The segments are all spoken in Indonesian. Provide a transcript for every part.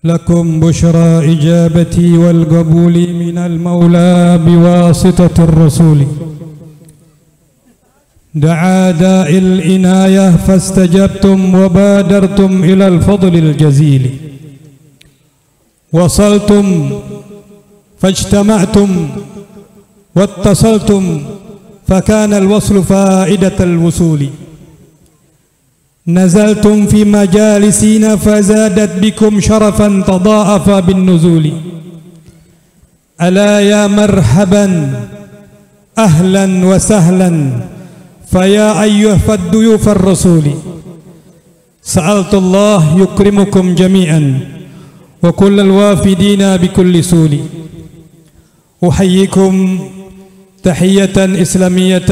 لكم بشرى إجابتي والقبول من المولى بواسطة الرسول. دعا داعي العناية فاستجبتم وبادرتم إلى الفضل الجزيل. وصلتم فاجتمعتم واتصلتم فكان الوصل فائدة الوصول. نزلتم في مجالسنا فزادت بكم شرفا تضاعف بالنزول. ألا يا مرحبا أهلا وسهلا فيا أيها الضيوف الرسول. سألت الله يكرمكم جميعا وكل الوافدين بكل سول. أحييكم تحية إسلامية.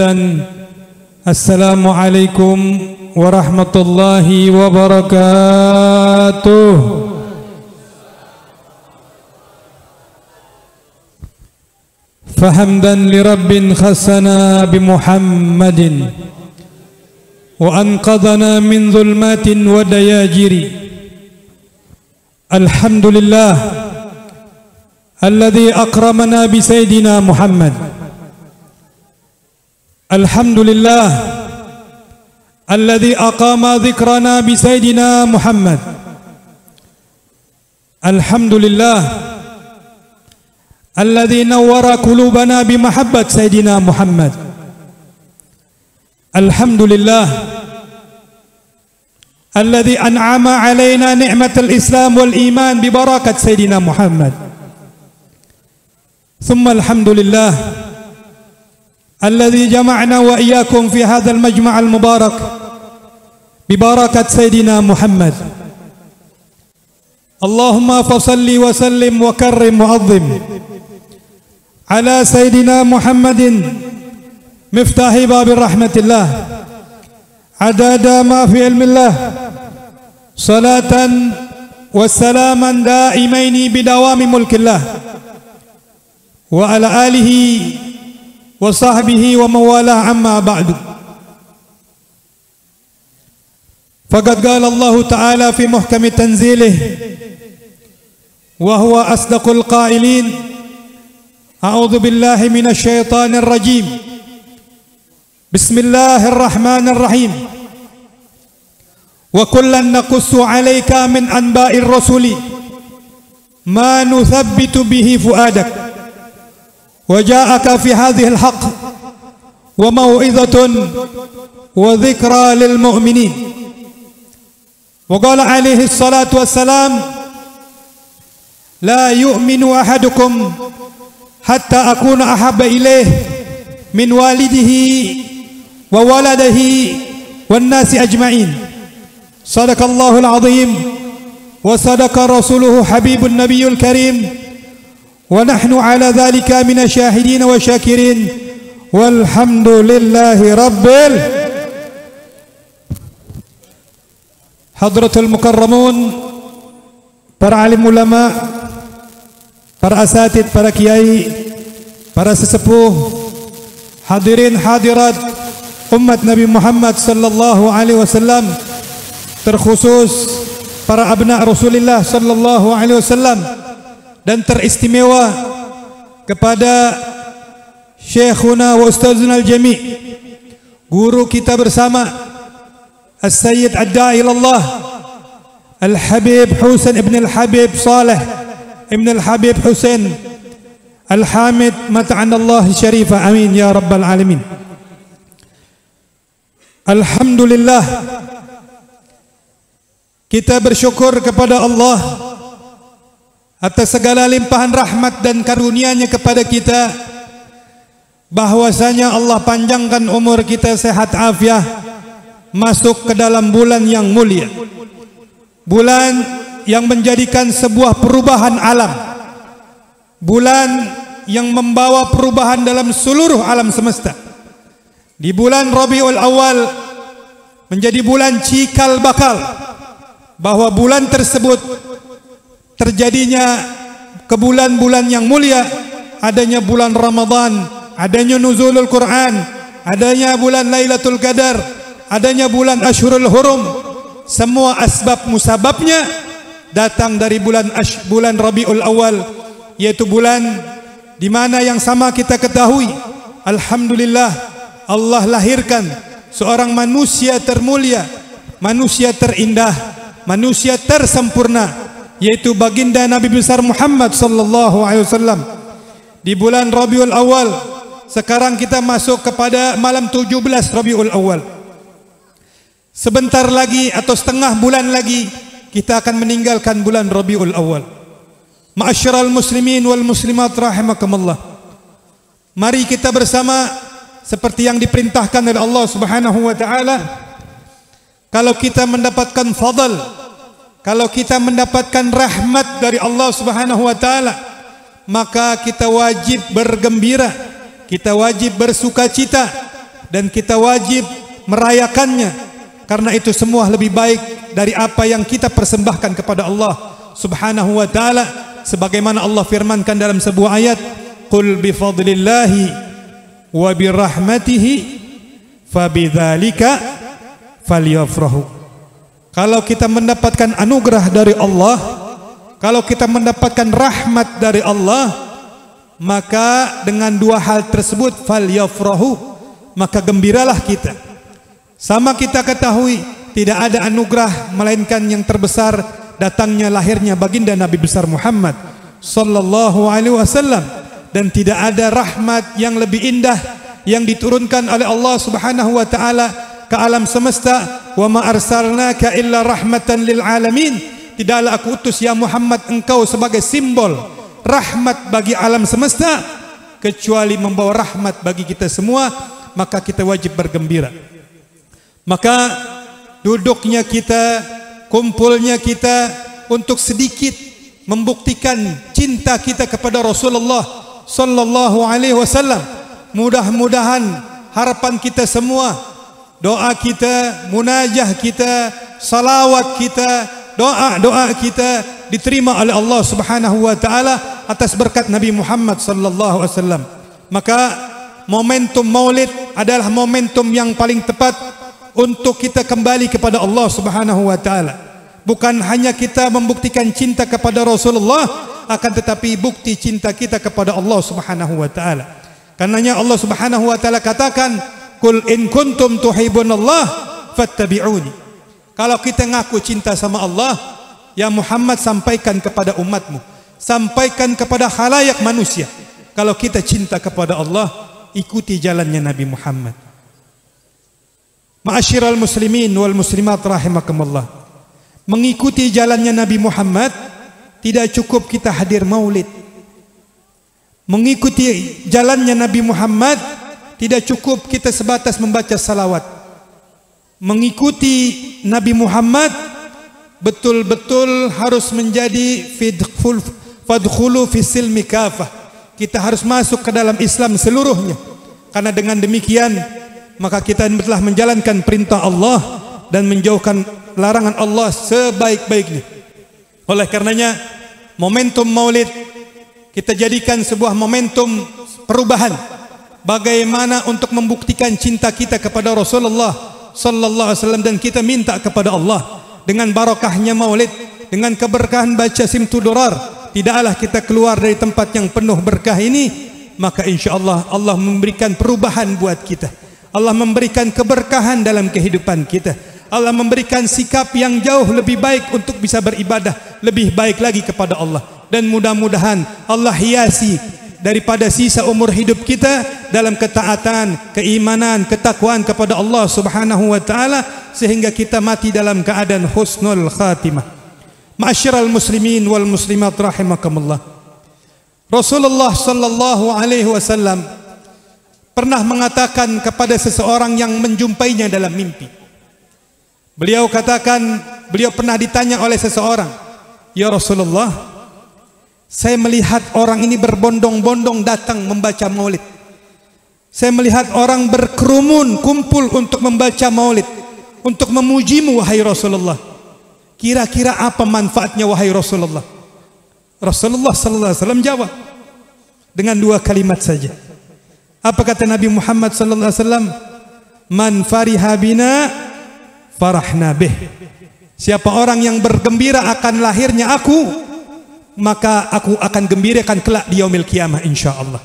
السلام عليكم ورحمة الله وبركاته. فحمدا لرب خصنا بمحمد وأنقذنا من ظلمات ودياجر. الحمد لله الذي أكرمنا بسيدنا محمد. الحمد لله الذي أقام ذكرنا بسيدنا محمد. الحمد لله الذي نور قلوبنا بمحبة سيدنا محمد. الحمد لله الذي أنعم علينا نعمة الإسلام والإيمان ببركة سيدنا محمد. ثم الحمد لله الذي جمعنا وإياكم في هذا المجمع المبارك ببركة سيدنا محمد. اللهم فصل وسلم وكرم وعظم على سيدنا محمد مفتاح باب رحمة الله عدد ما في علم الله صلاة وسلاما دائمين بدوام ملك الله وعلى آله وصحبه ومن والاه. أما بعد فقد قال الله تعالى في محكم تنزيله وهو أصدق القائلين: أعوذ بالله من الشيطان الرجيم. بسم الله الرحمن الرحيم. وكلا نقص عليك من أنباء الرسل ما نثبت به فؤادك وجاءك في هذه الحق وموعظة وذكرى للمؤمنين. وقال عليه الصلاة والسلام: لا يؤمن أحدكم حتى أكون أحب إليه من والده وولده والناس أجمعين. صدق الله العظيم وصدق رسوله حبيب النبي الكريم ونحن على ذلك من الشاهدين والشاكرين والحمد لله رب Hadratul Mukarramun, para alim ulama, para asatid, para kiai, para sesepuh, hadirin hadirat umat Nabi Muhammad sallallahu alaihi wasallam, terkhusus para abna Rasulullah sallallahu alaihi wasallam, dan teristimewa kepada Syekhuna wa Ustazuna al-Jami', guru kita bersama As-Sayyid Ad-Da'i ilallah Al-Habib Husain Ibn Al-Habib Saleh Ibn Al-Habib Husain Al-Hamid Mata'anallah Syarifah. Amin ya Rabbal Alamin. Alhamdulillah, kita bersyukur kepada Allah atas segala limpahan rahmat dan karunia-Nya kepada kita, bahwasanya Allah panjangkan umur kita, sehat afiah, masuk ke dalam bulan yang mulia, bulan yang menjadikan sebuah perubahan alam, bulan yang membawa perubahan dalam seluruh alam semesta. Di bulan Rabiul Awal menjadi bulan cikal bakal, bahwa bulan tersebut terjadinya ke bulan-bulan yang mulia, adanya bulan Ramadan, adanya nuzulul Quran, adanya bulan Lailatul Qadar, adanya bulan Ashhurul Hurum. Semua asbab musababnya datang dari bulan Rabiul Awal, yaitu bulan di mana yang sama kita ketahui, alhamdulillah Allah lahirkan seorang manusia termulia, manusia terindah, manusia tersempurna, yaitu baginda Nabi besar Muhammad sallallahu alaihi wasallam. Di bulan Rabiul Awal, sekarang kita masuk kepada malam 17 Rabiul Awal. Sebentar lagi atau setengah bulan lagi kita akan meninggalkan bulan Rabiul Awal. Ma'asyiral muslimin wal muslimat rahimakumullah. Mari kita bersama seperti yang diperintahkan oleh Allah Subhanahu wa taala. Kalau kita mendapatkan fadl, kalau kita mendapatkan rahmat dari Allah Subhanahu wa taala, maka kita wajib bergembira, kita wajib bersukacita, dan kita wajib merayakannya, karena itu semua lebih baik dari apa yang kita persembahkan kepada Allah Subhanahu wa taala, sebagaimana Allah firmankan dalam sebuah ayat, qul bi fadlillahi wa bi rahmatihi fabidzalika falyafrahu. Kalau kita mendapatkan anugerah dari Allah, kalau kita mendapatkan rahmat dari Allah, maka dengan dua hal tersebut falyafrahu, maka gembiralah kita. Sama kita ketahui, tidak ada anugerah melainkan yang terbesar datangnya lahirnya baginda Nabi besar Muhammad sallallahu alaihi wasallam, dan tidak ada rahmat yang lebih indah yang diturunkan oleh Allah Subhanahu wa taala ke alam semesta. Wa ma arsalnaka illa rahmatan lil alamin. Tidaklah aku utus ya Muhammad engkau sebagai simbol rahmat bagi alam semesta, kecuali membawa rahmat bagi kita semua, maka kita wajib bergembira. Maka duduknya kita, kumpulnya kita untuk sedikit membuktikan cinta kita kepada Rasulullah sallallahu alaihi wasallam. Mudah-mudahan harapan kita semua, doa kita, munajah kita, salawat kita, doa-doa kita diterima oleh Allah Subhanahu wa taala atas berkat Nabi Muhammad sallallahu alaihi wasallam. Maka momentum Maulid adalah momentum yang paling tepat untuk kita kembali kepada Allah Subhanahu wa taala. Bukan hanya kita membuktikan cinta kepada Rasulullah, akan tetapi bukti cinta kita kepada Allah Subhanahu wa taala. Karenanya Allah Subhanahu wa taala katakan, "Qul in kuntum tuhibbunallah fattabi'uni." Kalau kita ngaku cinta sama Allah, ya Muhammad sampaikan kepada umatmu, sampaikan kepada khalayak manusia, kalau kita cinta kepada Allah, ikuti jalannya Nabi Muhammad. Ma'asyiral muslimin wal muslimat rahimakumullah. Mengikuti jalannya Nabi Muhammad tidak cukup kita hadir maulid. Mengikuti jalannya Nabi Muhammad tidak cukup kita sebatas membaca salawat. Mengikuti Nabi Muhammad betul-betul harus menjadi fadkhulu fi silmi kafah. Kita harus masuk ke dalam Islam seluruhnya. Karena dengan demikian maka kita telah menjalankan perintah Allah dan menjauhkan larangan Allah sebaik-baiknya. Oleh karenanya momentum Maulid kita jadikan sebuah momentum perubahan, bagaimana untuk membuktikan cinta kita kepada Rasulullah sallallahu alaihi wasallam, dan kita minta kepada Allah dengan barakahnya Maulid, dengan keberkahan baca Simtudurar, tidaklah kita keluar dari tempat yang penuh berkah ini, maka insyaallah Allah memberikan perubahan buat kita. Allah memberikan keberkahan dalam kehidupan kita. Allah memberikan sikap yang jauh lebih baik untuk bisa beribadah lebih baik lagi kepada Allah. Dan mudah-mudahan Allah hiasi daripada sisa umur hidup kita dalam ketaatan, keimanan, ketakwaan kepada Allah Subhanahu wa taala, sehingga kita mati dalam keadaan husnul khatimah. Ma'asyiral muslimin wal muslimat rahimakumullah. Rasulullah sallallahu alaihi wasallam pernah mengatakan kepada seseorang yang menjumpainya dalam mimpi. Beliau katakan, beliau pernah ditanya oleh seseorang, "Ya Rasulullah, saya melihat orang ini berbondong-bondong datang membaca maulid. Saya melihat orang berkerumun kumpul untuk membaca maulid, untuk memujimu wahai Rasulullah. Kira-kira apa manfaatnya wahai Rasulullah?" Rasulullah sallallahu alaihi wasallam jawab dengan dua kalimat saja. Apa kata Nabi Muhammad sallallahu alaihi wasallam? "Man fariha bina farahna bih." Siapa orang yang bergembira akan lahirnya aku, maka aku akan gembirakan kelak di yaumil qiyamah insyaallah.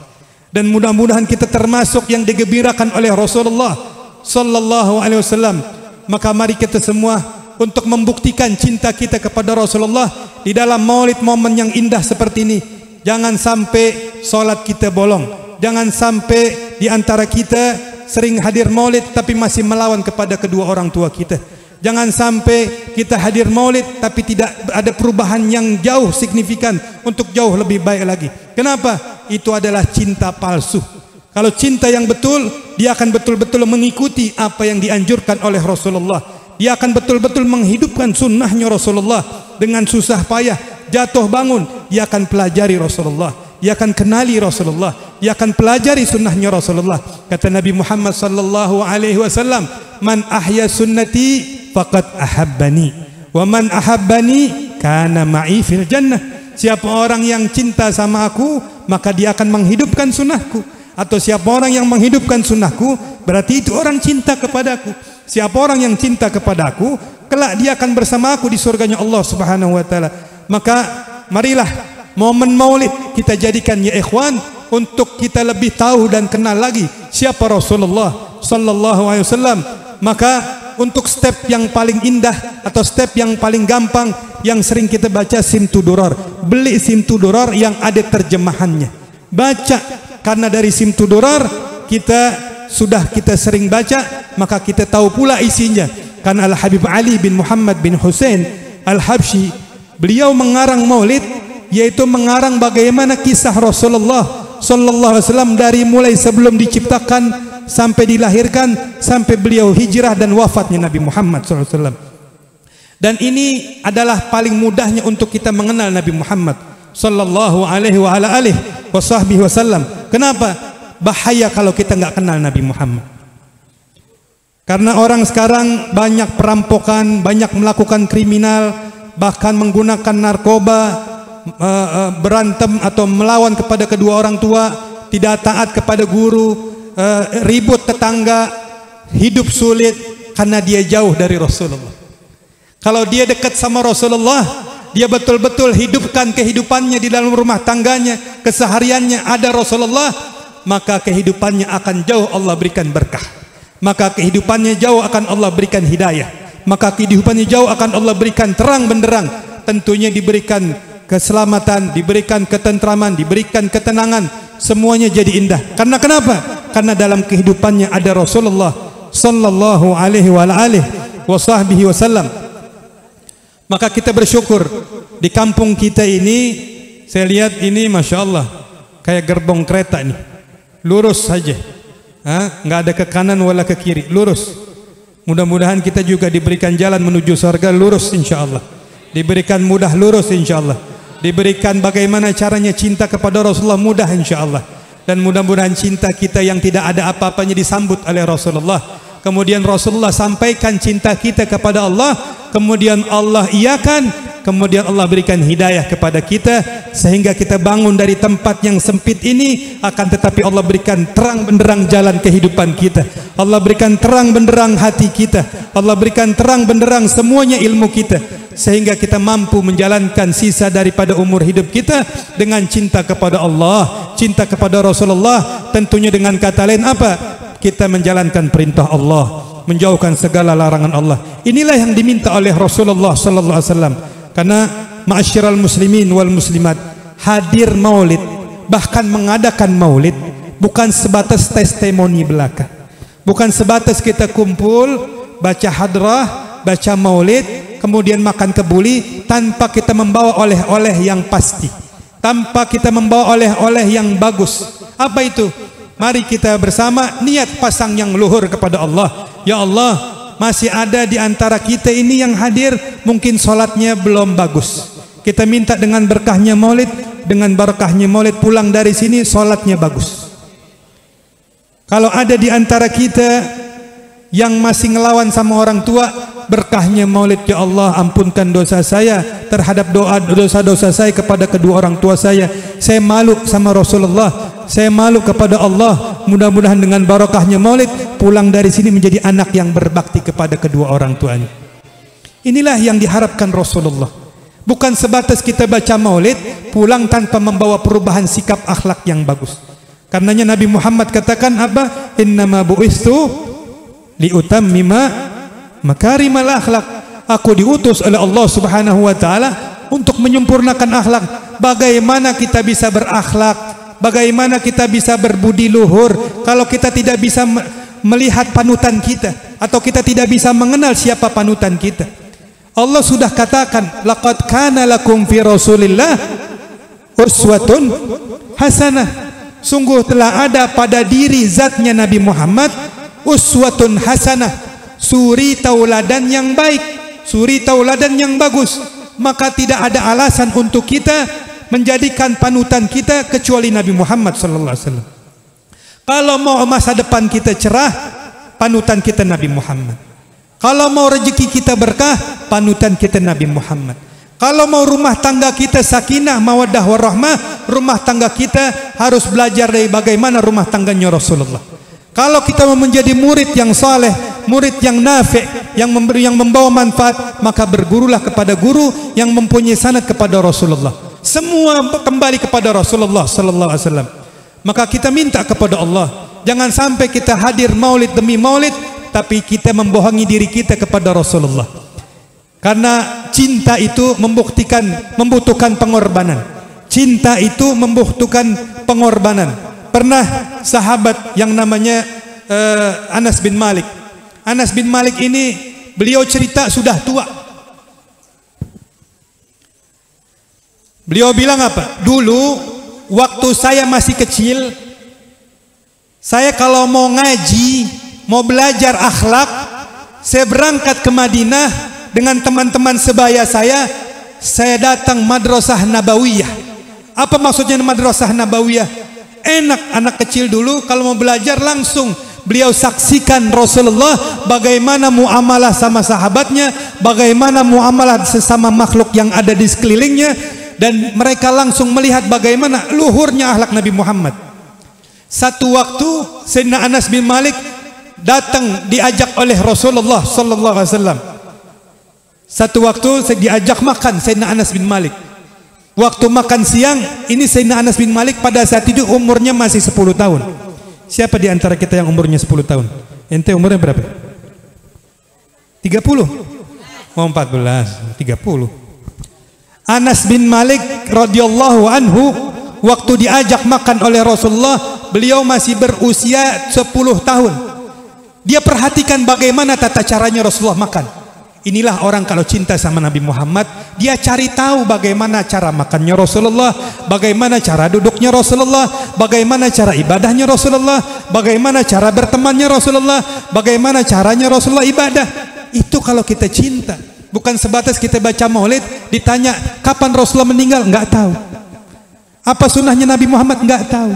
Dan mudah-mudahan kita termasuk yang digembirakan oleh Rasulullah sallallahu alaihi wasallam. Maka mari kita semua untuk membuktikan cinta kita kepada Rasulullah di dalam maulid, momen yang indah seperti ini. Jangan sampai salat kita bolong. Jangan sampai di antara kita sering hadir maulid tapi masih melawan kepada kedua orang tua kita. Jangan sampai kita hadir maulid tapi tidak ada perubahan yang jauh signifikan untuk jauh lebih baik lagi. Kenapa? Itu adalah cinta palsu. Kalau cinta yang betul, dia akan betul-betul mengikuti apa yang dianjurkan oleh Rasulullah. Dia akan betul-betul menghidupkan sunnahnya Rasulullah. Dengan susah payah, jatuh bangun, dia akan pelajari Rasulullah. Dia akan kenali Rasulullah. Dia akan pelajari sunnahnya Rasulullah. Kata Nabi Muhammad sallallahu alaihi wasallam, "Man ahya sunnati faqad ahabbani, wa man ahabbani kana ma'i fil jannah." Siapa orang yang cinta sama aku, maka dia akan menghidupkan sunnahku. Atau siapa orang yang menghidupkan sunnahku, berarti itu orang cinta kepadaku. Siapa orang yang cinta kepadaku, kelak dia akan bersama aku di surganya Allah Subhanahu wa taala. Maka marilah momen maulid kita jadikan ya ikhwan untuk kita lebih tahu dan kenal lagi siapa Rasulullah sallallahu alaihi wasallam. Maka untuk step yang paling indah atau step yang paling gampang yang sering kita baca Simtudurar. Beli Simtudurar yang ada terjemahannya. Baca, karena dari Simtudurar kita sering baca, maka kita tahu pula isinya. Karena Al-Habib Ali bin Muhammad bin Hussein Al-Habsyi, beliau mengarang maulid, yaitu mengarang bagaimana kisah Rasulullah sallallahu alaihi wasallam dari mulai sebelum diciptakan sampai dilahirkan sampai beliau hijrah dan wafatnya Nabi Muhammad sallallahu alaihi wasallam. Dan ini adalah paling mudahnya untuk kita mengenal Nabi Muhammad sallallahu alaihi wasallam. Kenapa? Bahaya kalau kita nggak kenal Nabi Muhammad. Karena orang sekarang banyak perampokan, banyak melakukan kriminal, bahkan menggunakan narkoba, berantem atau melawan kepada kedua orang tua, tidak taat kepada guru, ribut tetangga, hidup sulit karena dia jauh dari Rasulullah. Kalau dia dekat sama Rasulullah, dia betul-betul hidupkan kehidupannya di dalam rumah tangganya, kesehariannya ada Rasulullah, maka kehidupannya akan jauh Allah berikan berkah. Maka kehidupannya jauh akan Allah berikan hidayah. Maka kehidupannya jauh akan Allah berikan terang benderang. Tentunya diberikan keselamatan, diberikan ketentraman, diberikan ketenangan. Semuanya jadi indah. Karena kenapa? Karena dalam kehidupannya ada Rasulullah sallallahu alaihi wasallam. Maka kita bersyukur di kampung kita ini. Saya lihat ini Masya Allah kayak gerbong kereta nih, lurus saja, nggak ada ke kanan wala ke kiri, lurus. Mudah-mudahan kita juga diberikan jalan menuju surga lurus insya Allah, diberikan mudah lurus insya Allah, diberikan bagaimana caranya cinta kepada Rasulullah mudah insya Allah. Dan mudah-mudahan cinta kita yang tidak ada apa-apanya disambut oleh Rasulullah. Kemudian Rasulullah sampaikan cinta kita kepada Allah, kemudian Allah iakan, kemudian Allah berikan hidayah kepada kita sehingga kita bangun dari tempat yang sempit ini, akan tetapi Allah berikan terang benderang jalan kehidupan kita. Allah berikan terang benderang hati kita. Allah berikan terang benderang semuanya ilmu kita sehingga kita mampu menjalankan sisa daripada umur hidup kita dengan cinta kepada Allah, cinta kepada Rasulullah, tentunya dengan kata lain apa? Kita menjalankan perintah Allah, menjauhkan segala larangan Allah. Inilah yang diminta oleh Rasulullah sallallahu alaihi wasallam. Karena ma'asyiral muslimin wal muslimat, hadir maulid, bahkan mengadakan maulid bukan sebatas testimoni belaka. Bukan sebatas kita kumpul, baca hadrah, baca maulid, kemudian makan kebuli tanpa kita membawa oleh-oleh yang pasti, tanpa kita membawa oleh-oleh yang bagus. Apa itu? Mari kita bersama niat pasang yang luhur kepada Allah. Ya Allah, masih ada di antara kita ini yang hadir mungkin sholatnya belum bagus. Kita minta dengan berkahnya maulid, dengan berkahnya maulid pulang dari sini sholatnya bagus. Kalau ada di antara kita yang masih ngelawan sama orang tua, berkahnya maulid, ya Allah ampunkan dosa saya terhadap dosa-dosa saya kepada kedua orang tua saya. Saya malu sama Rasulullah, saya malu kepada Allah. Mudah-mudahan dengan barokahnya maulid pulang dari sini menjadi anak yang berbakti kepada kedua orang tuanya. Inilah yang diharapkan Rasulullah. Bukan sebatas kita baca maulid, pulang tanpa membawa perubahan sikap akhlak yang bagus. Karenanya Nabi Muhammad katakan apa? Innama bu'istu liutammima makarimal akhlak. Aku diutus oleh Allah Subhanahu wa taala untuk menyempurnakan akhlak. Bagaimana kita bisa berakhlak? Bagaimana kita bisa berbudi luhur kalau kita tidak bisa melihat panutan kita atau kita tidak bisa mengenal siapa panutan kita? Allah sudah katakan, laqad kana lakum fi Rasulillah uswatun hasanah. Sungguh telah ada pada diri zatnya Nabi Muhammad uswatun hasanah, suri tauladan yang baik, suri tauladan yang bagus. Maka tidak ada alasan untuk kita menjadikan panutan kita kecuali Nabi Muhammad sallallahu alaihi wasallam. Kalau mau masa depan kita cerah, panutan kita Nabi Muhammad. Kalau mau rezeki kita berkah, panutan kita Nabi Muhammad. Kalau mau rumah tangga kita sakinah, mawaddah warahmah, rumah tangga kita harus belajar dari bagaimana rumah tangganya Rasulullah. Kalau kita mau menjadi murid yang saleh, murid yang nafi', yang membawa manfaat, maka bergurulah kepada guru yang mempunyai sanad kepada Rasulullah. Semua kembali kepada Rasulullah sallallahu alaihi wasallam. Maka kita minta kepada Allah, jangan sampai kita hadir maulid demi maulid tapi kita membohongi diri kita kepada Rasulullah. Karena cinta itu membutuhkan pengorbanan. Cinta itu membutuhkan pengorbanan. Pernah sahabat yang namanya Anas bin Malik. Anas bin Malik ini beliau cerita sudah tua. Beliau bilang apa? Dulu waktu saya masih kecil, saya kalau mau ngaji, mau belajar akhlak, saya berangkat ke Madinah dengan teman-teman sebaya saya datang Madrasah Nabawiyah. Apa maksudnya Madrasah Nabawiyah? Enak anak kecil dulu kalau mau belajar langsung beliau saksikan Rasulullah bagaimana muamalah sama sahabatnya, bagaimana muamalah sesama makhluk yang ada di sekelilingnya, dan mereka langsung melihat bagaimana luhurnya akhlak Nabi Muhammad. Satu waktu Sayyidina Anas bin Malik datang diajak oleh Rasulullah sallallahu alaihi wasallam. Satu waktu diajak makan Sayyidina Anas bin Malik. Waktu makan siang, ini Sayyidina Anas bin Malik pada saat itu umurnya masih 10 tahun. Siapa di antara kita yang umurnya 10 tahun? Ente umurnya berapa? 30? Oh 14, 30. Anas bin Malik radhiyallahu anhu waktu diajak makan oleh Rasulullah, beliau masih berusia 10 tahun. Dia perhatikan bagaimana tata caranya Rasulullah makan. Inilah orang kalau cinta sama Nabi Muhammad, dia cari tahu bagaimana cara makannya Rasulullah, bagaimana cara duduknya Rasulullah, bagaimana cara ibadahnya Rasulullah, bagaimana cara bertemannya Rasulullah, bagaimana caranya Rasulullah ibadah. Itu kalau kita cinta. Bukan sebatas kita baca maulid, ditanya kapan Rasulullah meninggal, nggak tahu. Apa sunnahnya Nabi Muhammad, nggak tahu.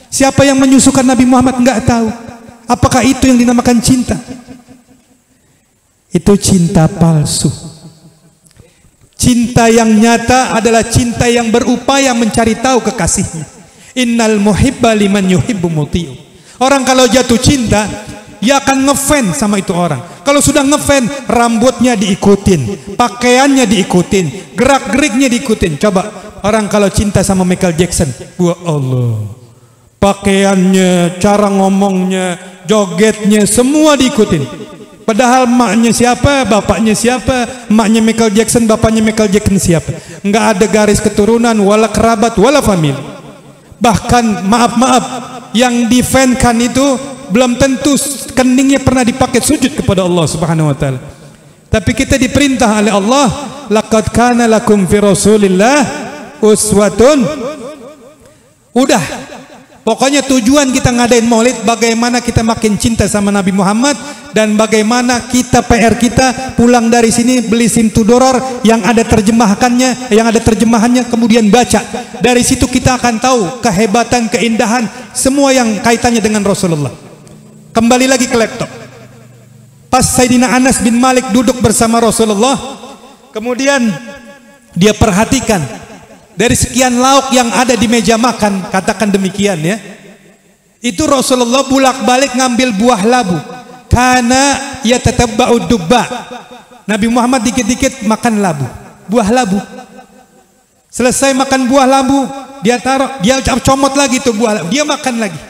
Siapa yang menyusukan Nabi Muhammad, nggak tahu. Apakah itu yang dinamakan cinta? Itu cinta palsu. Cinta yang nyata adalah cinta yang berupaya mencari tahu kekasihnya. Innal muhibba liman yuhibbu muti'u. Orang kalau jatuh cinta, dia akan ngefans sama itu orang. Kalau sudah ngefans, rambutnya diikutin, pakaiannya diikutin, gerak-geriknya diikutin. Coba orang kalau cinta sama Michael Jackson, wah Allah, pakaiannya, cara ngomongnya, jogetnya, semua diikutin. Padahal maknya siapa, bapaknya siapa, maknya Michael Jackson, bapaknya Michael Jackson siapa. Enggak ada garis keturunan, wala kerabat, wala famili. Bahkan maaf-maaf, yang difankan itu belum tentu keningnya pernah dipakai sujud kepada Allah Subhanahu wa taala. Tapi kita diperintah oleh Allah, laqad kana lakum fi Rasulillah uswatun. Udah, pokoknya tujuan kita ngadain maulid bagaimana kita makin cinta sama Nabi Muhammad, dan bagaimana kita PR kita pulang dari sini beli SIM Tudoror yang ada terjemahannya, kemudian baca. Dari situ kita akan tahu kehebatan, keindahan semua yang kaitannya dengan Rasulullah. Kembali lagi ke laptop. Pas Sayyidina Anas bin Malik duduk bersama Rasulullah, kemudian dia perhatikan dari sekian lauk yang ada di meja makan, katakan demikian ya, itu Rasulullah bolak-balik ngambil buah labu. Karena ia tetap bau dubba. Nabi Muhammad dikit-dikit makan labu, buah labu. Selesai makan buah labu, dia taruh, dia comot lagi tuh buah labu, dia makan lagi.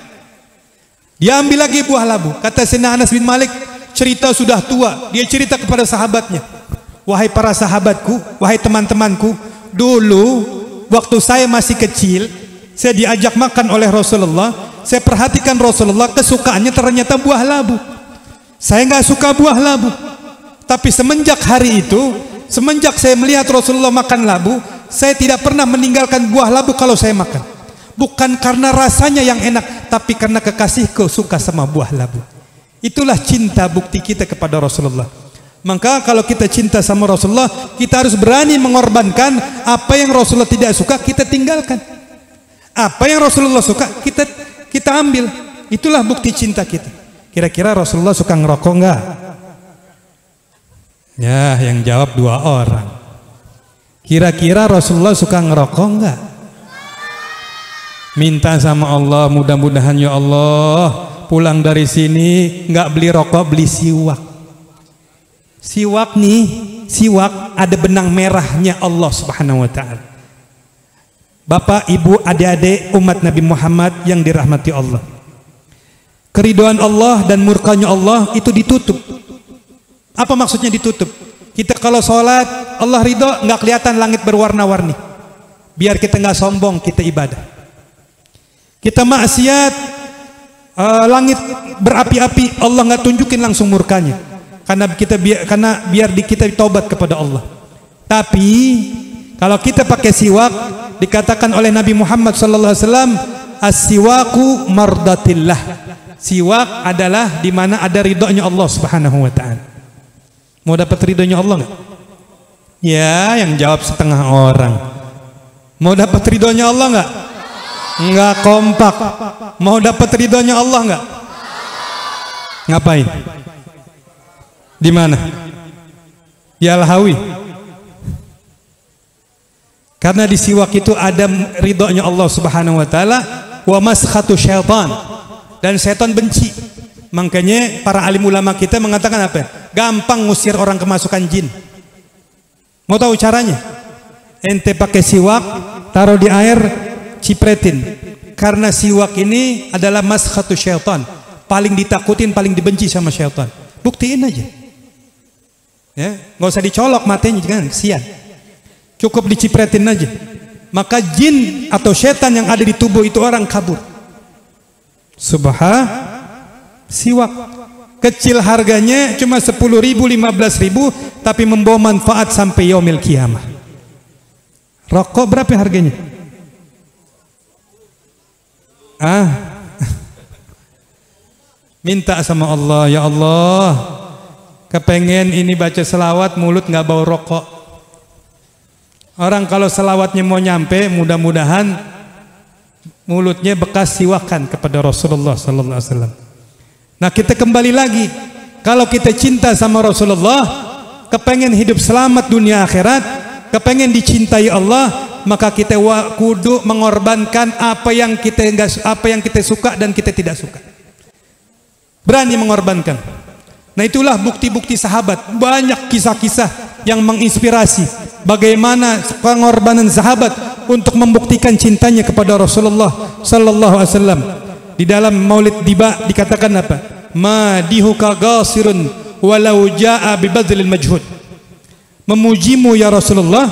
Dia ambil lagi buah labu. Kata Sayyidina Anas bin Malik, cerita sudah tua, dia cerita kepada sahabatnya, wahai para sahabatku, wahai teman-temanku, dulu waktu saya masih kecil, saya diajak makan oleh Rasulullah. Saya perhatikan Rasulullah kesukaannya ternyata buah labu. Saya nggak suka buah labu. Tapi semenjak hari itu, semenjak saya melihat Rasulullah makan labu, saya tidak pernah meninggalkan buah labu kalau saya makan. Bukan karena rasanya yang enak, tapi karena kekasihku suka sama buah labu. Itulah cinta bukti kita kepada Rasulullah. Maka kalau kita cinta sama Rasulullah, kita harus berani mengorbankan apa yang Rasulullah tidak suka, kita tinggalkan. Apa yang Rasulullah suka, kita ambil. Itulah bukti cinta kita. Kira-kira Rasulullah suka ngerokok enggak? Ya, yang jawab 2 orang. Kira-kira Rasulullah suka ngerokok enggak? Minta sama Allah, mudah-mudahan ya Allah, pulang dari sini enggak beli rokok, beli siwak. Siwak nih, siwak ada benang merahnya Allah Subhanahu wa taala. Bapak, Ibu, adik-adik umat Nabi Muhammad yang dirahmati Allah. Keridhaan Allah dan murkanya Allah itu ditutup. Apa maksudnya ditutup? Kita kalau sholat, Allah ridho, nggak kelihatan langit berwarna-warni. Biar kita nggak sombong, kita ibadah. Kita maksiat, langit berapi-api, Allah nggak tunjukin langsung murkanya. Karena biar kita taubat kepada Allah. Tapi kalau kita pakai siwak, dikatakan oleh Nabi Muhammad SAW, as-siwaku mardatillah. Siwak adalah di mana ada ridhonya Allah Subhanahu wa taala. Mau dapat ridhonya Allah enggak? Ya, yang jawab setengah orang. Mau dapat ridhonya Allah enggak? Enggak kompak. Mau dapat ridhonya Allah enggak? Ngapain? Di mana? Di Al-Hawi. Karena di siwak itu ada ridhonya Allah Subhanahu wa taala, wa maskhatu syaitan, dan setan benci. Makanya para alim ulama kita mengatakan apa? Gampang ngusir orang kemasukan jin. Mau tahu caranya? Ente pakai siwak, taruh di air, cipretin. Karena siwak ini adalah maskhatu syaitan, paling ditakutin, paling dibenci sama syaitan. Buktiin aja. Ya, nggak usah dicolok matanya, jangan kesian. Cukup dicipretin aja, maka jin atau setan yang ada di tubuh itu orang kabur. Siwak kecil harganya cuma 10.000, 15.000, tapi membawa manfaat sampai yaumil kiamah. Rokok berapa harganya? Minta sama Allah, ya Allah, kepengen ini baca selawat mulut nggak bau rokok. Orang kalau selawatnya mau nyampe, mudah-mudahan mulutnya bekas siwakan kepada Rasulullah sallallahu alaihi wasallam. Nah, kita kembali lagi, kalau kita cinta sama Rasulullah, kepengen hidup selamat dunia akhirat, kepengen dicintai Allah, maka kita kudu mengorbankan apa yang kita suka dan kita tidak suka. Berani mengorbankan. Nah, itulah bukti-bukti sahabat. Banyak kisah-kisah yang menginspirasi bagaimana pengorbanan sahabat untuk membuktikan cintanya kepada Rasulullah sallallahu alaihi wasallam. Di dalam Maulid Diba dikatakan apa? Madihuka gasirun walau jaa bibadlil majhud. Memujimu ya Rasulullah,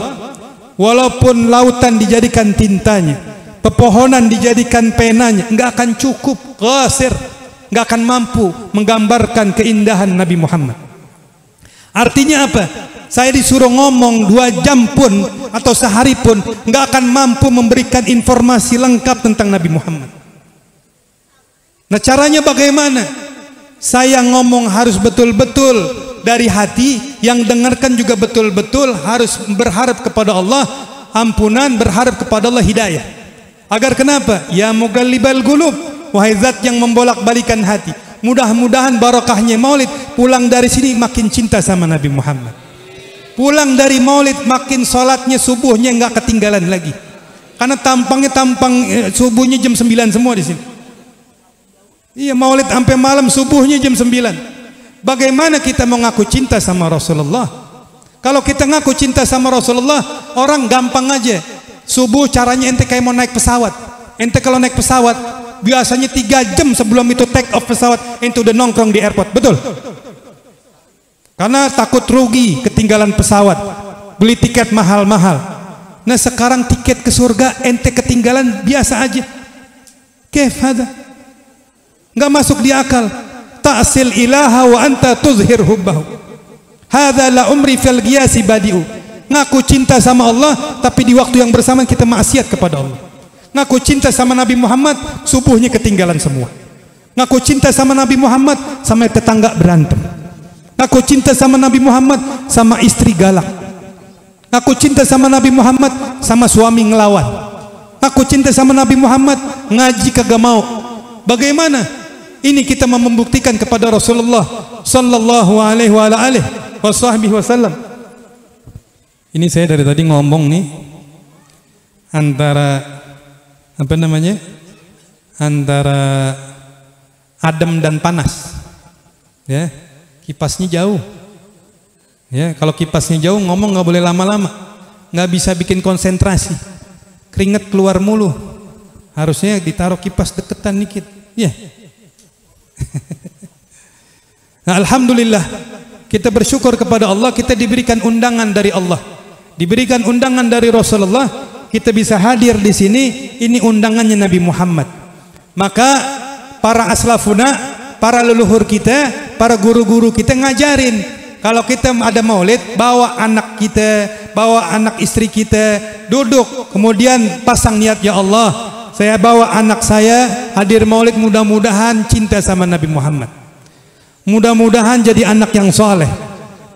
walaupun lautan dijadikan tintanya, pepohonan dijadikan penanya, enggak akan cukup. Gasir, enggak akan mampu menggambarkan keindahan Nabi Muhammad. Artinya apa? Saya disuruh ngomong 2 jam pun atau sehari pun nggak akan mampu memberikan informasi lengkap tentang Nabi Muhammad. Nah, caranya bagaimana? Saya ngomong harus betul-betul dari hati, yang dengarkan juga betul-betul harus berharap kepada Allah ampunan, berharap kepada Allah hidayah. Agar kenapa? Ya mugallibal qulub, wahai zat yang membolak-balikan hati. Mudah-mudahan barokahnya Maulid, pulang dari sini makin cinta sama Nabi Muhammad. Pulang dari Maulid makin sholatnya subuhnya nggak ketinggalan lagi. Karena tampang subuhnya jam 9 semua di sini. Iya, Maulid sampai malam, subuhnya jam 9. Bagaimana kita mau ngaku cinta sama Rasulullah? Kalau kita ngaku cinta sama Rasulullah, orang gampang aja. Subuh caranya ente kayak mau naik pesawat. Ente kalau naik pesawat, biasanya 3 jam sebelum itu take off pesawat, ente udah nongkrong di airport. Betul? Karena takut rugi ketinggalan pesawat, beli tiket mahal-mahal. Nah sekarang tiket ke surga ente ketinggalan biasa aja. Kaif hada? Nggak masuk di akal. Ta'sil ilaha wa anta tuzhir hubbahu. Hadza la umri fil qiyasi badi'u. Ngaku cinta sama Allah tapi di waktu yang bersamaan kita maksiat kepada Allah. Ngaku cinta sama Nabi Muhammad, subuhnya ketinggalan semua. Ngaku cinta sama Nabi Muhammad, sama tetangga berantem. Ngaku cinta sama Nabi Muhammad, sama istri galak. Ngaku cinta sama Nabi Muhammad, sama suami ngelawan. Ngaku cinta sama Nabi Muhammad, ngaji kagak mau. Bagaimana? Ini kita membuktikan kepada Rasulullah sallallahu alaihi wasallam. Ini saya dari tadi ngomong nih antara apa namanya? Antara adem dan panas. Ya, kipasnya jauh. Ya, kalau kipasnya jauh ngomong nggak boleh lama-lama. Nggak bisa bikin konsentrasi. Keringet keluar mulu. Harusnya ditaruh kipas deketan dikit. Ya. Nah, alhamdulillah kita bersyukur kepada Allah, kita diberikan undangan dari Allah, diberikan undangan dari Rasulullah, kita bisa hadir di sini. Ini undangannya Nabi Muhammad. Maka para aslafuna, para leluhur kita, para guru-guru kita ngajarin, kalau kita ada maulid, bawa anak kita, bawa anak istri kita, duduk, kemudian pasang niat, ya Allah, saya bawa anak saya hadir maulid, mudah-mudahan cinta sama Nabi Muhammad, mudah-mudahan jadi anak yang soleh.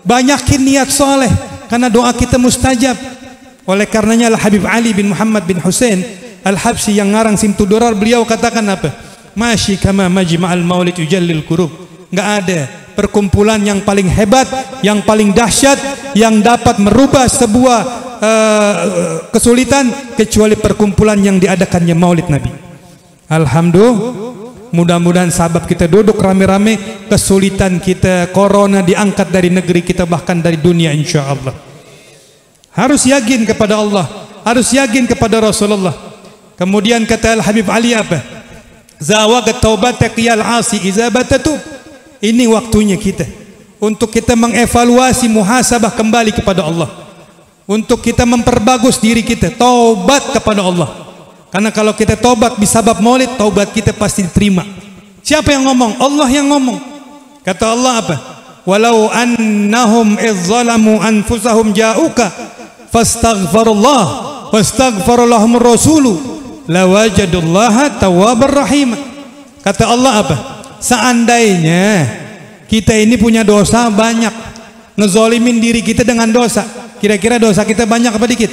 Banyakin niat soleh, karena doa kita mustajab. Oleh karenanya Al-Habib Ali bin Muhammad bin Hussein Al-Habsyi yang ngarang Simtudurar, beliau katakan apa? Masyi kama majma'al maulid yujallil qurub. Nggak ada perkumpulan yang paling hebat, yang paling dahsyat, yang dapat merubah sebuah kesulitan kecuali perkumpulan yang diadakannya maulid Nabi. Alhamdulillah, mudah-mudahan sahabat kita duduk rame-rame, kesulitan kita, corona diangkat dari negeri kita, bahkan dari dunia, insya Allah. Harus yakin kepada Allah, harus yakin kepada Rasulullah. Kemudian kata Al-Habib Ali apa? Zawagat taubatak yal asi iza batatu. Ini waktunya kita untuk kita mengevaluasi, muhasabah kembali kepada Allah, untuk kita memperbagus diri kita, taubat kepada Allah. Karena kalau kita taubat bisabab maulid, taubat kita pasti diterima. Siapa yang ngomong? Allah yang ngomong. Kata Allah apa? Walau annahum izzalamu anfusahum ja'uka fastaghfirullah wastaghfirulahumur rasulu lawajadullaha tawwabar rahim. Kata Allah apa? Seandainya kita ini punya dosa banyak, ngezolimin diri kita dengan dosa, kira-kira dosa kita banyak apa dikit?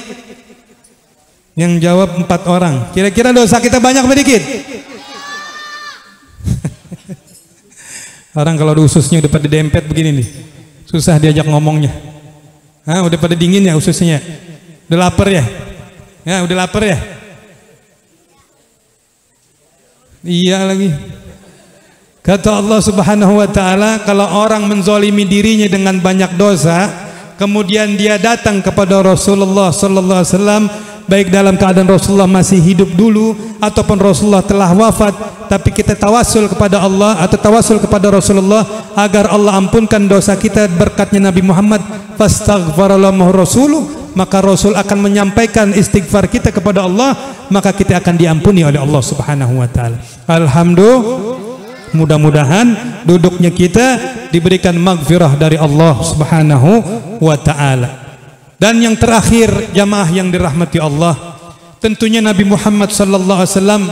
Yang jawab 4 orang. Kira-kira dosa kita banyak apa dikit? Orang kalau ususnya udah pada dempet begini nih, susah diajak ngomongnya. Hah, udah pada dingin ya ususnya? Udah lapar ya? Ya, udah lapar ya? Iya lagi. Kata Allah Subhanahu wa taala, kalau orang menzalimi dirinya dengan banyak dosa, kemudian dia datang kepada Rasulullah sallallahu alaihi wasallam, baik dalam keadaan Rasulullah masih hidup dulu ataupun Rasulullah telah wafat, tapi kita tawasul kepada Allah atau tawasul kepada Rasulullah agar Allah ampunkan dosa kita berkatnya Nabi Muhammad, fastaghfarallahu rasuluh, maka Rasul akan menyampaikan istighfar kita kepada Allah, maka kita akan diampuni oleh Allah Subhanahu wa taala. Alhamdulillah, mudah-mudahan duduknya kita diberikan maghfirah dari Allah Subhanahu wa taala. Dan yang terakhir, jamaah yang dirahmati Allah, tentunya Nabi Muhammad sallallahu alaihi wasallam,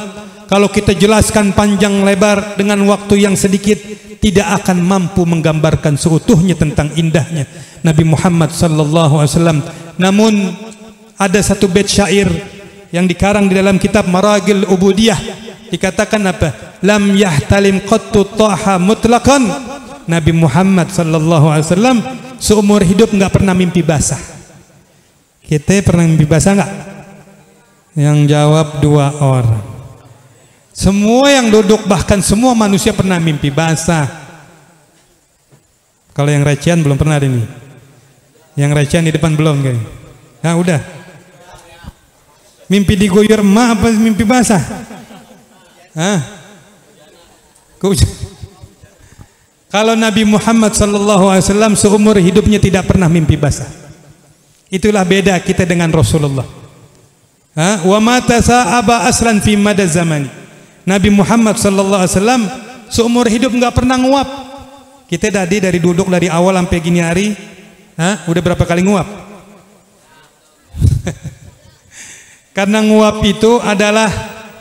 kalau kita jelaskan panjang lebar dengan waktu yang sedikit, tidak akan mampu menggambarkan seutuhnya tentang indahnya Nabi Muhammad sallallahu alaihi wasallam. Namun ada satu bait syair yang dikarang di dalam kitab Maragil Ubudiyah, dikatakan apa? Lam yahtalim qattu taha mutlaqan. Nabi Muhammad sallallahu alaihi wasallam seumur hidup nggak pernah mimpi basah. Kita pernah mimpi basah nggak? Yang jawab 2 orang. Semua yang duduk, bahkan semua manusia pernah mimpi basah. Kalau yang recehan belum pernah ada ini. Yang recehan di depan belum kan? Nah udah. Mimpi diguyur emak apa mimpi basah? Hah? Kalau Nabi Muhammad SAW seumur hidupnya tidak pernah mimpi basah. Itulah beda kita dengan Rasulullah. Wa mata sa'aba aslan fi mada zamani. Nabi Muhammad SAW seumur hidup nggak pernah nguap. Kita dari duduk dari awal sampai gini hari, udah berapa kali nguap? Karena nguap itu adalah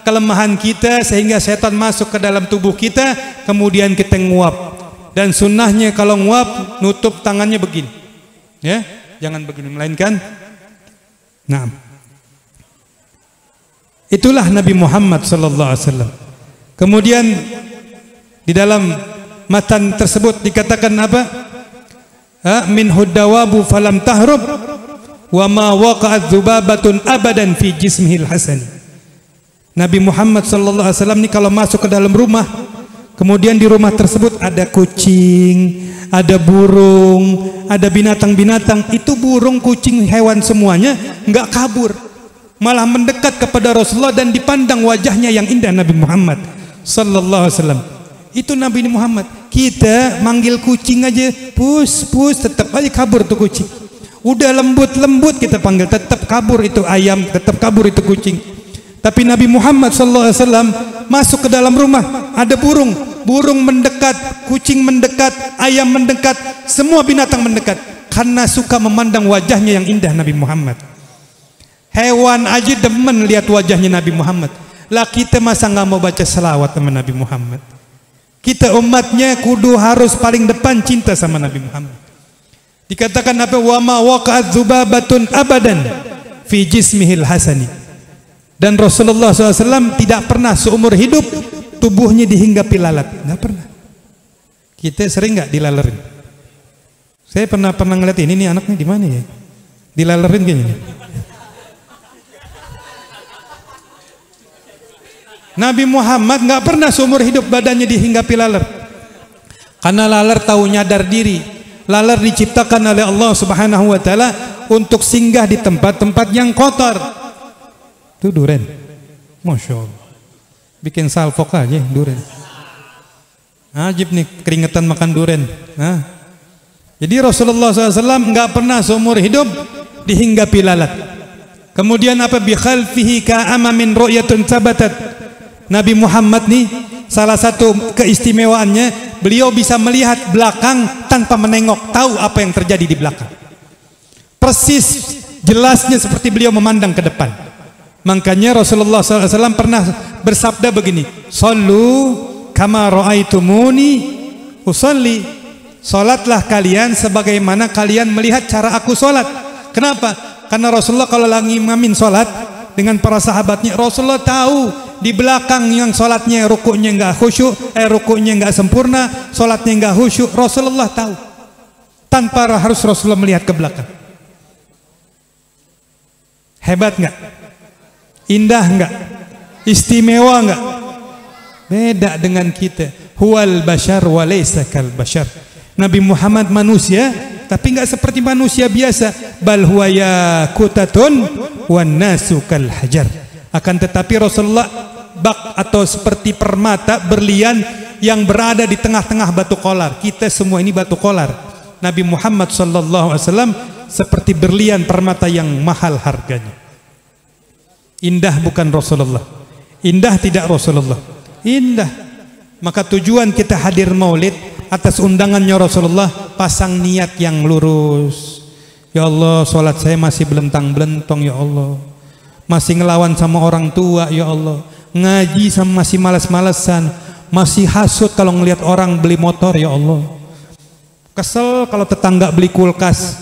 kelemahan kita sehingga setan masuk ke dalam tubuh kita, kemudian kita nguap. Dan sunnahnya kalau nguap nutup tangannya begini, ya, jangan begini, melainkan, nah, itulah Nabi Muhammad SAW. Kemudian di dalam matan tersebut dikatakan apa? Min huddawabu falam tahrub wa ma waqa'at dzubabatun abadan fi jismihil hasan. Nabi Muhammad SAW ini kalau masuk ke dalam rumah, kemudian di rumah tersebut ada kucing, ada burung, ada binatang-binatang, itu burung, kucing, hewan semuanya nggak kabur, malah mendekat kepada Rasulullah dan dipandang wajahnya yang indah Nabi Muhammad SAW. Itu Nabi Muhammad. Kita manggil kucing aja, pus, tetap aja kabur tuh kucing. Udah lembut kita panggil, tetap kabur itu ayam, tetap kabur itu kucing. Tapi Nabi Muhammad SAW masuk ke dalam rumah, ada burung mendekat, kucing mendekat, ayam mendekat, semua binatang mendekat, karena suka memandang wajahnya yang indah Nabi Muhammad. Hewan aja demen lihat wajahnya Nabi Muhammad. Lah kita masa nggak mau baca selawat sama Nabi Muhammad? Kita umatnya kudu harus paling depan cinta sama Nabi Muhammad. Dikatakan apa? Wa ma waqa'at dzubabatun abadan fi jismihil hasani. Dan Rasulullah SAW tidak pernah seumur hidup tubuhnya dihinggapi lalat, nggak pernah. Kita sering nggak dilalerin? Saya pernah ngeliat ini nih anaknya di mana ya? Dilalerin kayaknya. Nabi Muhammad nggak pernah seumur hidup badannya dihinggapi laler. Karena laler tahu nyadar diri. Laler diciptakan oleh Allah Subhanahu wa taala untuk singgah di tempat-tempat yang kotor. Itu duren. Masya Allah. Bikin salfok aja duren. Ajib nih keringetan makan duren. Jadi Rasulullah SAW nggak pernah seumur hidup dihinggapi lalat. Kemudian apa? Bi khalfihi ka'ama min ru'yatun sabatat. Nabi Muhammad nih salah satu keistimewaannya, beliau bisa melihat belakang tanpa menengok, tahu apa yang terjadi di belakang. Persis jelasnya seperti beliau memandang ke depan. Makanya Rasulullah SAW pernah bersabda begini, "Shallu kama ra'aitumuni usolli." Salatlah kalian sebagaimana kalian melihat cara aku salat. Kenapa? Karena Rasulullah kalau lagi ngamin salat dengan para sahabatnya, Rasulullah tahu di belakang yang salatnya rukuknya enggak khusyuk, rukuknya enggak sempurna, salatnya enggak khusyuk, Rasulullah tahu. Tanpa harus Rasulullah melihat ke belakang. Hebat enggak? Indah enggak? Istimewa enggak? Beda dengan kita. Huwal bashar wa laysa kal bashar. Nabi Muhammad manusia, tapi enggak seperti manusia biasa. Bal huwa yaqutatun wan nasu kal hajar. Akan tetapi Rasulullah bak atau seperti permata berlian yang berada di tengah-tengah batu kolar. Kita semua ini batu kolar. Nabi Muhammad SAW seperti berlian permata yang mahal harganya. Indah bukan Rasulullah? Indah tidak Rasulullah? Indah. Maka tujuan kita hadir maulid atas undangannya Rasulullah, pasang niat yang lurus. Ya Allah, sholat saya masih belentang-belentong ya Allah. Masih ngelawan sama orang tua ya Allah. Ngaji sama masih malas-malesan. Masih hasut kalau ngelihat orang beli motor ya Allah. Kesel kalau tetangga beli kulkas.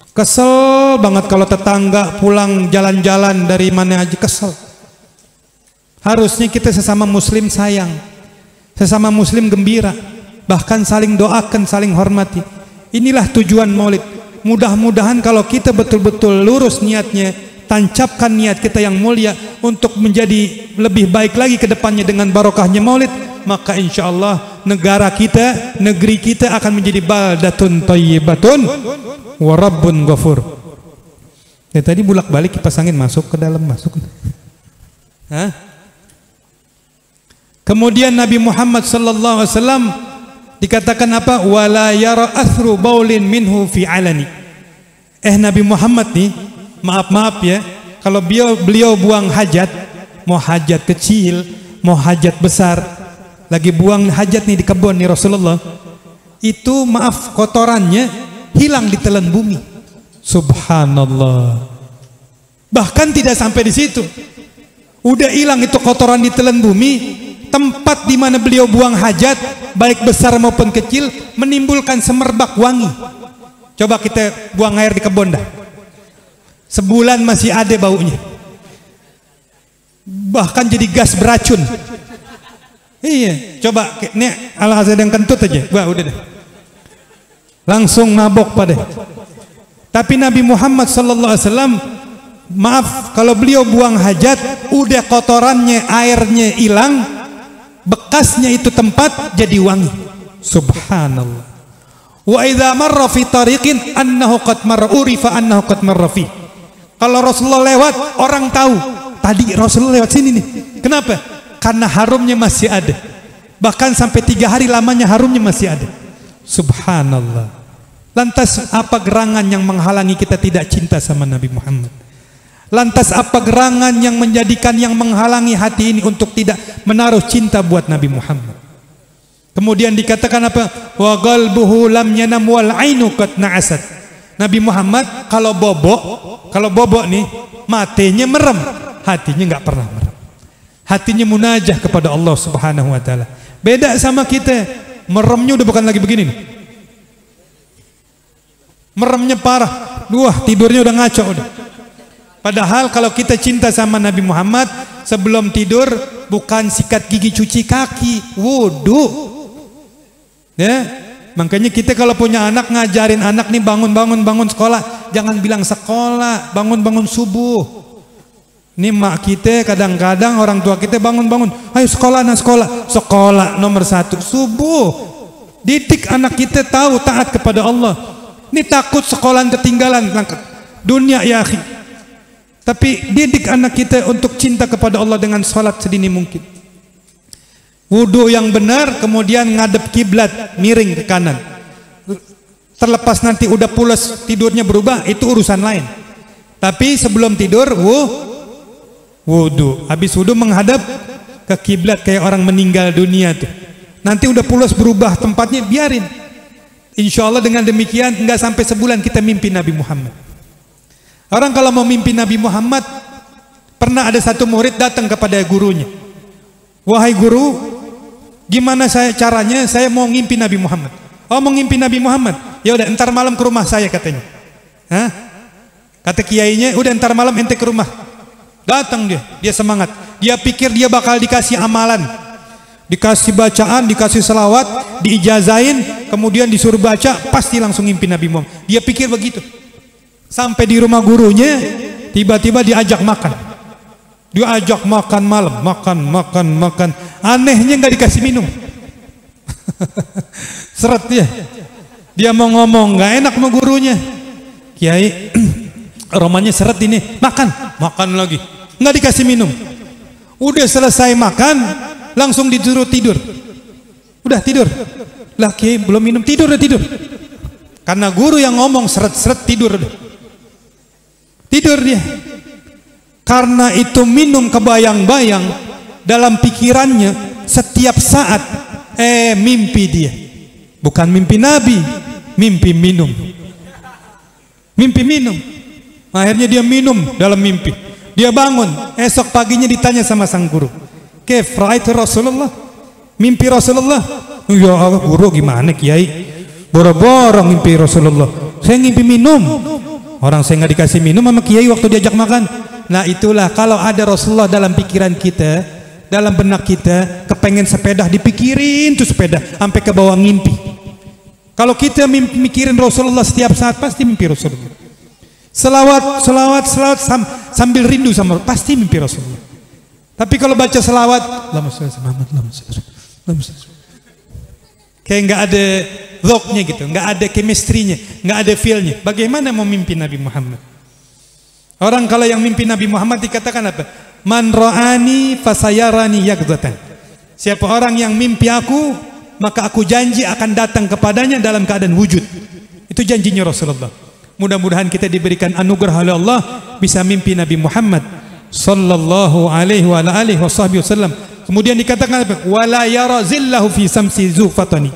Kesel banget kalau tetangga pulang jalan-jalan dari mana aja, kesel. Harusnya kita sesama muslim sayang, sesama muslim gembira, bahkan saling doakan, saling hormati. Inilah tujuan maulid. Mudah-mudahan kalau kita betul-betul lurus niatnya, tancapkan niat kita yang mulia untuk menjadi lebih baik lagi ke depannya dengan barokahnya maulid, maka insya Allah negara kita, negeri kita akan menjadi baldatun thayyibatun wa rabbun ghafur. Ya, tadi bolak-balik kipas angin masuk ke dalam, masuk. Hah? Kemudian Nabi Muhammad sallallahu alaihi wasallam dikatakan apa? Wala yara athru baulin minhu fi alani. Nabi Muhammad nih, maaf ya, kalau beliau buang hajat, mau hajat kecil, mau hajat besar, lagi buang hajat nih di kebun nih Rasulullah, itu maaf kotorannya hilang ditelan bumi. Subhanallah. Bahkan tidak sampai di situ, udah hilang itu kotoran ditelan bumi, tempat di mana beliau buang hajat, baik besar maupun kecil, menimbulkan semerbak wangi. Coba kita buang air di kebun dah, sebulan masih ada baunya, bahkan jadi gas beracun. Iya, coba ini ala sedang kentut aja, wah udah deh, langsung mabok pada. Tapi Nabi Muhammad sallallahu alaihi wasallam, maaf, kalau beliau buang hajat, udah kotorannya, airnya hilang, bekasnya itu tempat jadi wangi. Subhanallah. Wa idza marra fi tariqin annahu qad marra urifa annahu qad marra fi. Kalau Rasulullah lewat, orang tahu tadi Rasulullah lewat sini nih. Kenapa? Karena harumnya masih ada. Bahkan sampai 3 hari lamanya harumnya masih ada. Subhanallah. Lantas apa gerangan yang menghalangi kita tidak cinta sama Nabi Muhammad? Lantas apa gerangan yang menjadikan, yang menghalangi hati ini untuk tidak menaruh cinta buat Nabi Muhammad? Kemudian dikatakan apa? Wa qalbuhu lam yanam wal ainu qad na'asat. Nabi Muhammad kalau bobok nih, matanya merem, hatinya nggak pernah merem. Hatinya munajah kepada Allah Subhanahu wa taala. Beda sama kita, meremnya udah bukan lagi begini nih. Meremnya parah. Wah, tidurnya udah ngaco udah. Padahal kalau kita cinta sama Nabi Muhammad, sebelum tidur bukan sikat gigi, cuci kaki, wudu. Ya, makanya kita kalau punya anak, ngajarin anak nih bangun sekolah, jangan bilang sekolah, bangun subuh. Ini mak kita kadang-kadang orang tua kita bangun, ayo sekolah, sekolah nomor 1 subuh. Didik anak kita tahu taat kepada Allah. Ini takut sekolah ketinggalan dunia ya akhi. Tapi didik anak kita untuk cinta kepada Allah dengan salat sedini mungkin. Wudu yang benar, kemudian ngadep kiblat, miring ke kanan. Terlepas nanti udah pulas tidurnya berubah, itu urusan lain. Tapi sebelum tidur wudu. Habis wudu menghadap ke kiblat kayak orang meninggal dunia tuh. Nanti udah pulas berubah tempatnya, biarin. Insya Allah dengan demikian enggak sampai sebulan kita mimpi Nabi Muhammad. Orang kalau mau mimpi Nabi Muhammad, pernah ada satu murid datang kepada gurunya. Wahai guru, gimana caranya saya mau ngimpi Nabi Muhammad? Oh, mau ngimpi Nabi Muhammad? Ya udah, entar malam ke rumah saya katanya. Hah? Kata kiainya, udah entar malam ente ke rumah. Datang dia semangat. Dia pikir dia bakal dikasih amalan, dikasih bacaan, dikasih selawat, diijazain, kemudian disuruh baca, pasti langsung ngimpi Nabi Muhammad. Dia pikir begitu. Sampai di rumah gurunya, tiba-tiba diajak makan. Diajak makan malam, makan. Anehnya nggak dikasih minum. Seret ya. Dia mau ngomong nggak enak sama gurunya. Kiai, romannya seret ini, makan lagi. Nggak dikasih minum. Udah selesai makan, langsung disuruh tidur. Udah tidur. Lah Kiai belum minum, tidur. Karena guru yang ngomong seret-seret tidur. Tidur dia. Karena itu minum kebayang-bayang dalam pikirannya setiap saat mimpi dia. Bukan mimpi Nabi, mimpi minum. Mimpi minum. Akhirnya dia minum dalam mimpi. Dia bangun, esok paginya ditanya sama sang guru. Kaif ra'aitu Rasulullah? Mimpi Rasulullah? Ya Allah, guru gimana Kiai? Boro-boro mimpi Rasulullah. Saya ngimpi minum. Orang saya nggak dikasih minum sama Kiai waktu diajak makan. Nah itulah kalau ada Rasulullah dalam pikiran kita, dalam benak kita, kepengen sepeda, dipikirin tuh sepeda sampai ke bawah ngimpi. Kalau kita mikirin Rasulullah setiap saat, pasti mimpi Rasulullah. Selawat sambil rindu sama, pasti mimpi Rasulullah. Tapi kalau baca selawat, Kayak nggak ada zoknya gitu, nggak ada chemistry-nya, nggak ada feel-nya. Bagaimana mau mimpi Nabi Muhammad? Orang kalau yang mimpi Nabi Muhammad dikatakan apa? Man ra'ani fasayarani yaqzatan. Siapa orang yang mimpi aku, maka aku janji akan datang kepadanya dalam keadaan wujud. Itu janjinya Rasulullah. Mudah-mudahan kita diberikan anugerah oleh Allah bisa mimpi Nabi Muhammad sallallahu alaihi wa alihi wasallam. Kemudian dikatakan apa? Wala yara zillahu fi samsi zufatani.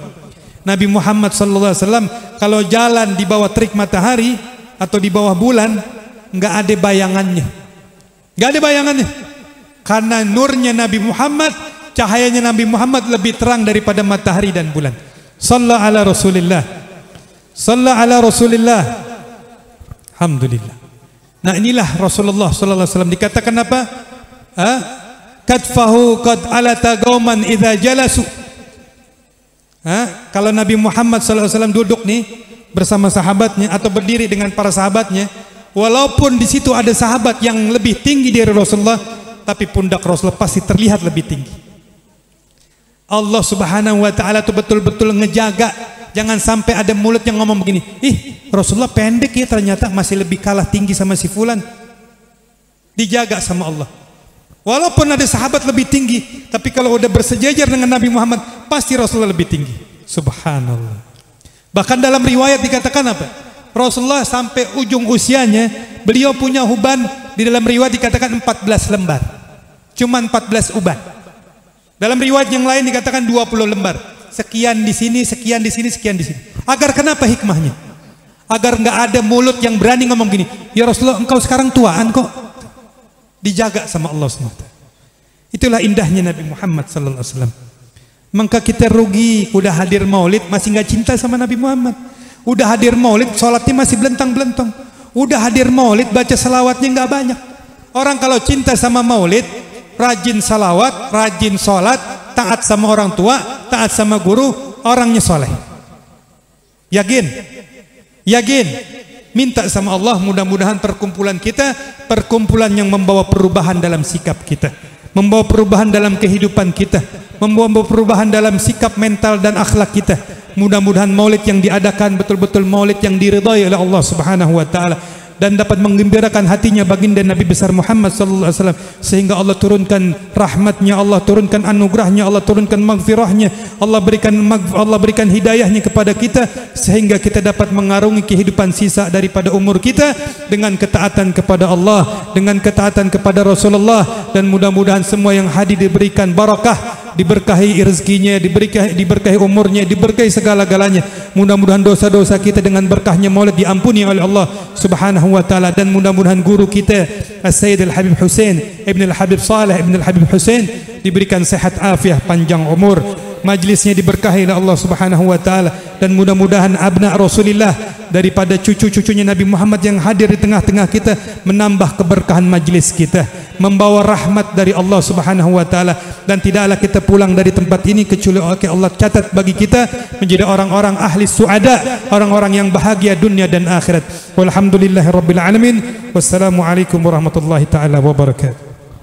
Nabi Muhammad sallallahu alaihi wasallam kalau jalan di bawah terik matahari atau di bawah bulan enggak ada bayangannya. Enggak ada bayangannya. Karena nurnya Nabi Muhammad, cahayanya Nabi Muhammad lebih terang daripada matahari dan bulan. Sallallahu ala Rasulillah. Sallallahu ala Rasulillah. Alhamdulillah. Nah, inilah Rasulullah sallallahu alaihi wasallam dikatakan apa? Kadfahu qad alata qauman idza jalasu. Kalau Nabi Muhammad sallallahu alaihi wasallam duduk nih bersama sahabatnya atau berdiri dengan para sahabatnya, walaupun di situ ada sahabat yang lebih tinggi dari Rasulullah, tapi pundak Rasulullah pasti terlihat lebih tinggi. Allah Subhanahu wa taala tuh betul-betul ngejaga jangan sampai ada mulut yang ngomong begini, ih Rasulullah pendek ya, ternyata masih lebih kalah tinggi sama si fulan. Dijaga sama Allah. Walaupun ada sahabat lebih tinggi, tapi kalau udah bersejajar dengan Nabi Muhammad, pasti Rasulullah lebih tinggi. Subhanallah. Bahkan dalam riwayat dikatakan apa? Rasulullah sampai ujung usianya, beliau punya uban, di dalam riwayat dikatakan 14 lembar. Cuma 14 uban. Dalam riwayat yang lain dikatakan 20 lembar. Sekian di sini, sekian di sini, sekian di sini. Agar kenapa hikmahnya? Agar nggak ada mulut yang berani ngomong gini, ya Rasulullah engkau sekarang tuaan kok. Dijaga sama Allah SWT. Itulah indahnya Nabi Muhammad sallallahu alaihi wasallam. Maka kita rugi, udah hadir maulid masih nggak cinta sama Nabi Muhammad. Udah hadir maulid sholatnya masih belentang-belentong. Udah hadir maulid baca salawatnya nggak banyak. Orang kalau cinta sama maulid, rajin salawat, rajin sholat, taat sama orang tua, taat sama guru, orangnya soleh. Yakin? Yakin? Minta sama Allah mudah-mudahan perkumpulan kita perkumpulan yang membawa perubahan dalam sikap kita, membawa perubahan dalam kehidupan kita, membawa perubahan dalam sikap mental dan akhlak kita. Mudah-mudahan maulid yang diadakan betul-betul maulid yang diridhai oleh Allah Subhanahu wa taala dan dapat menggembirakan hatinya baginda Nabi besar Muhammad sallallahu alaihi wasallam, sehingga Allah turunkan rahmatnya, Allah turunkan anugerahnya, Allah turunkan maghfirahnya, Allah berikan hidayahnya kepada kita, sehingga kita dapat mengarungi kehidupan sisa daripada umur kita dengan ketaatan kepada Allah, dengan ketaatan kepada Rasulullah, dan mudah-mudahan semua yang hadir diberikan barakah, diberkahi rezekinya, diberkahi umurnya, diberkahi segala-galanya. Mudah-mudahan dosa-dosa kita dengan berkahnya maulid diampuni oleh Allah Subhanahu wa taala, dan mudah-mudahan guru kita As-Sayyid Al-Habib Hussein Ibn Al-Habib Saleh Ibn Al-Habib Hussein diberikan sehat afiah panjang umur, majlisnya diberkahi oleh Allah Subhanahu wa taala, dan mudah-mudahan abna Rasulillah daripada cucu-cucunya Nabi Muhammad yang hadir di tengah-tengah kita menambah keberkahan majlis kita, membawa rahmat dari Allah Subhanahu wa taala, dan tidaklah kita pulang dari tempat ini kecuali Allah catat bagi kita menjadi orang-orang ahli suada, orang-orang yang bahagia dunia dan akhirat. Walhamdulillahirabbil alamin. Wassalamualaikum warahmatullahi taala wabarakatuh.